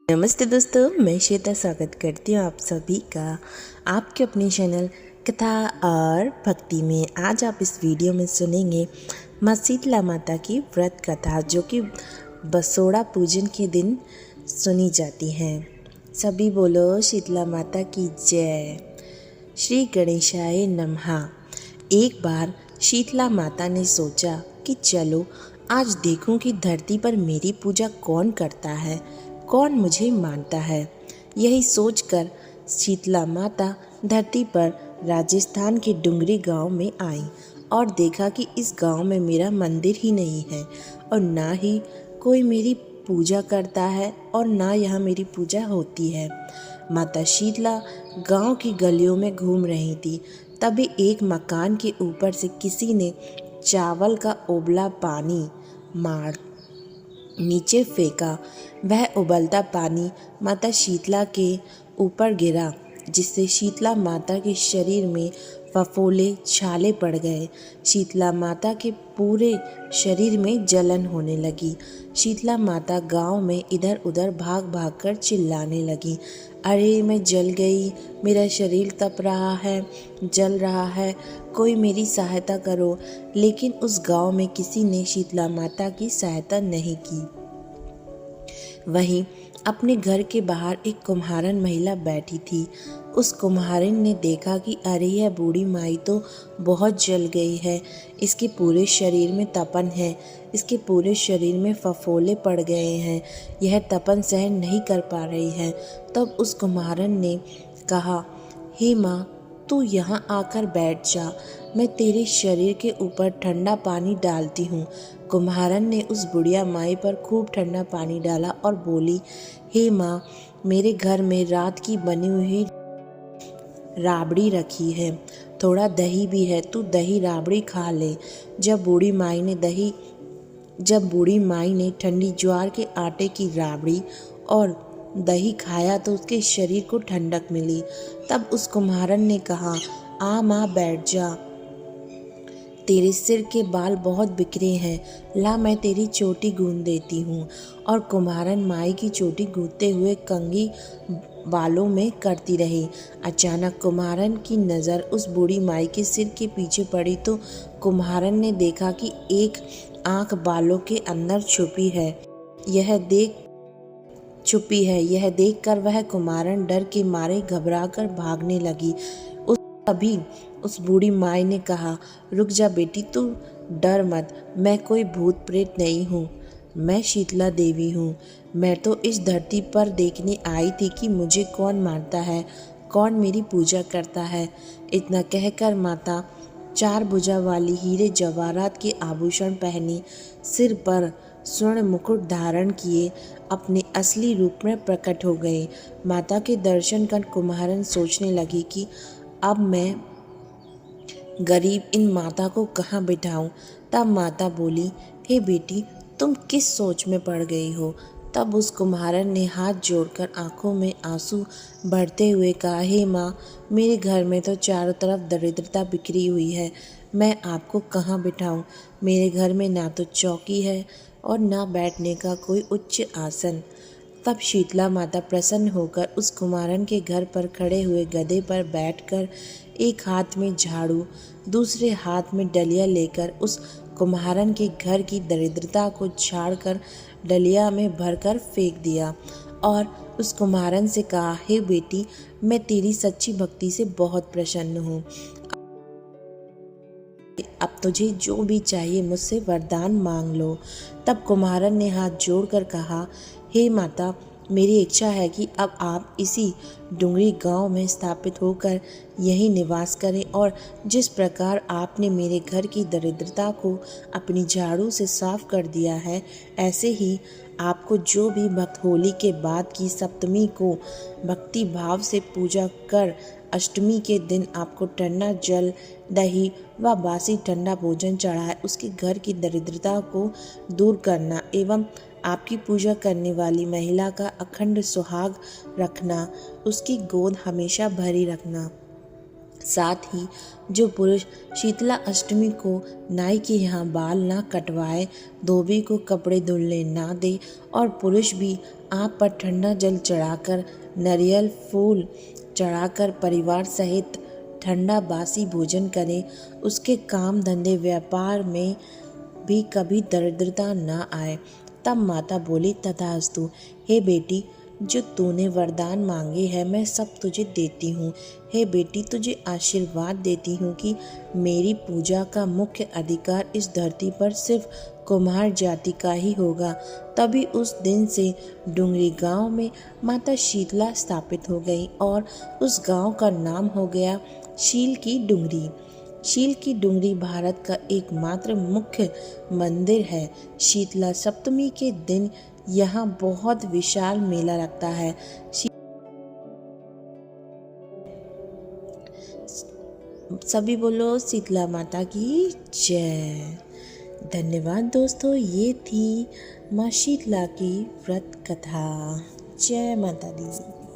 नमस्ते दोस्तों, मैं श्वेता स्वागत करती हूँ आप सभी का आपके अपने चैनल कथा और भक्ति में। आज आप इस वीडियो में सुनेंगे माँ शीतला माता की व्रत कथा, जो कि बसोड़ा पूजन के दिन सुनी जाती है। सभी बोलो शीतला माता की जय। श्री गणेशाय नमः। एक बार शीतला माता ने सोचा कि चलो आज देखूं कि धरती पर मेरी पूजा कौन करता है, कौन मुझे मानता है। यही सोचकर शीतला माता धरती पर राजस्थान के डुंगरी गांव में आई और देखा कि इस गांव में मेरा मंदिर ही नहीं है और ना ही कोई मेरी पूजा करता है और ना यहाँ मेरी पूजा होती है। माता शीतला गांव की गलियों में घूम रही थी। तभी एक मकान के ऊपर से किसी ने चावल का उबला पानी मार नीचे फेंका। वह उबलता पानी माता शीतला के ऊपर गिरा, जिससे शीतला माता के शरीर में फफोले छाले पड़ गए। शीतला माता के पूरे शरीर में जलन होने लगी। शीतला माता गांव में इधर उधर भाग भाग कर चिल्लाने लगी, अरे मैं जल गई, मेरा शरीर तप रहा है, जल रहा है, कोई मेरी सहायता करो। लेकिन उस गांव में किसी ने शीतला माता की सहायता नहीं की। वहीं अपने घर के बाहर एक कुम्हारन महिला बैठी थी। उस कुम्हारिन ने देखा कि अरे यह बूढ़ी माई तो बहुत जल गई है, इसके पूरे शरीर में तपन है, इसके पूरे शरीर में फफोले पड़ गए हैं, यह तपन सहन नहीं कर पा रही है। तब उस कुम्हारन ने कहा, हे माँ, तू यहाँ आकर बैठ जा, मैं तेरे शरीर के ऊपर ठंडा पानी डालती हूँ। कुम्हारन ने उस बुढ़िया माई पर खूब ठंडा पानी डाला और बोली, हे माँ, मेरे घर में रात की बनी हुई राबड़ी रखी है, थोड़ा दही भी है, तू दही राबड़ी खा ले। जब बूढ़ी माई ने ठंडी ज्वार के आटे की राबड़ी और दही खाया तो उसके शरीर को ठंडक मिली। तब उस कुम्हारन ने कहा, आ माँ, बैठ जा, तेरे सिर के बाल बहुत बिखरे हैं, ला मैं तेरी चोटी गूंद देती हूँ। और कुम्हारन माई की चोटी गूंथते हुए कंघी बालों में करती रही। अचानक कुम्हारन की नज़र उस बूढ़ी माई के सिर के पीछे पड़ी तो कुम्हारन ने देखा कि एक आंख बालों के अंदर छुपी है। यह देखकर वह कुम्हारन डर के मारे घबराकर भागने लगी। तभी उस बूढ़ी माई ने कहा, रुक जा बेटी, तू डर मत, मैं कोई भूत प्रेत नहीं हूँ, मैं शीतला देवी हूँ। मैं तो इस धरती पर देखने आई थी कि मुझे कौन मारता है, कौन मेरी पूजा करता है। इतना कहकर माता 4 भुजा वाली हीरे जवाहरात के आभूषण पहने, सिर पर स्वर्ण मुकुट धारण किए अपने असली रूप में प्रकट हो गए। माता के दर्शन कर कुम्हारन सोचने लगी कि अब मैं गरीब इन माता को कहाँ बिठाऊं। तब माता बोली, हे बेटी, तुम किस सोच में पड़ गई हो। तब उस कुम्हारन ने हाथ जोड़कर आंखों में आंसू भरते हुए कहा, हे माँ, मेरे घर में तो चारों तरफ दरिद्रता बिखरी हुई है, मैं आपको कहाँ बिठाऊं। मेरे घर में ना तो चौकी है और ना बैठने का कोई उच्च आसन। तब शीतला माता प्रसन्न होकर उस कुम्हारन के घर पर खड़े हुए गधे पर बैठकर एक हाथ में झाड़ू, दूसरे हाथ में डलिया लेकर उस कुम्हारन के घर की दरिद्रता को झाड़कर डलिया में भरकर फेंक दिया और उस कुम्हारन से कहा, हे बेटी, मैं तेरी सच्ची भक्ति से बहुत प्रसन्न हूँ। अब तुझे जो भी चाहिए मुझसे वरदान मांग लो। तब कुम्हारन ने हाथ जोड़कर कहा, हे माता, मेरी इच्छा है कि अब आप इसी डुंगरी गांव में स्थापित होकर यहीं निवास करें और जिस प्रकार आपने मेरे घर की दरिद्रता को अपनी झाड़ू से साफ कर दिया है, ऐसे ही आपको जो भी भक्त होली के बाद की सप्तमी को भक्ति भाव से पूजा कर अष्टमी के दिन आपको ठंडा जल, दही व बासी ठंडा भोजन चढ़ाए, उसके घर की दरिद्रता को दूर करना एवं आपकी पूजा करने वाली महिला का अखंड सुहाग रखना, उसकी गोद हमेशा भरी रखना। साथ ही जो पुरुष शीतला अष्टमी को नाई के यहाँ बाल ना कटवाए, धोबी को कपड़े धुलने ना दे और पुरुष भी आप पर ठंडा जल चढ़ाकर, नारियल फूल चढ़ाकर परिवार सहित ठंडा बासी भोजन करे, उसके काम धंधे व्यापार में भी कभी दरिद्रता न आए। तब माता बोली, तथास्तु। हे बेटी, जो तूने वरदान मांगे हैं मैं सब तुझे देती हूँ। हे बेटी, तुझे आशीर्वाद देती हूँ कि मेरी पूजा का मुख्य अधिकार इस धरती पर सिर्फ कुम्हार जाति का ही होगा। तभी उस दिन से डुंगरी गांव में माता शीतला स्थापित हो गई और उस गांव का नाम हो गया शील की डुंगरी। शील की डुंगरी भारत का एकमात्र मुख्य मंदिर है। शीतला सप्तमी के दिन यहाँ बहुत विशाल मेला लगता है। सभी बोलो शीतला माता की जय। धन्यवाद दोस्तों, ये थी माँ शीतला की व्रत कथा। जय माता दी।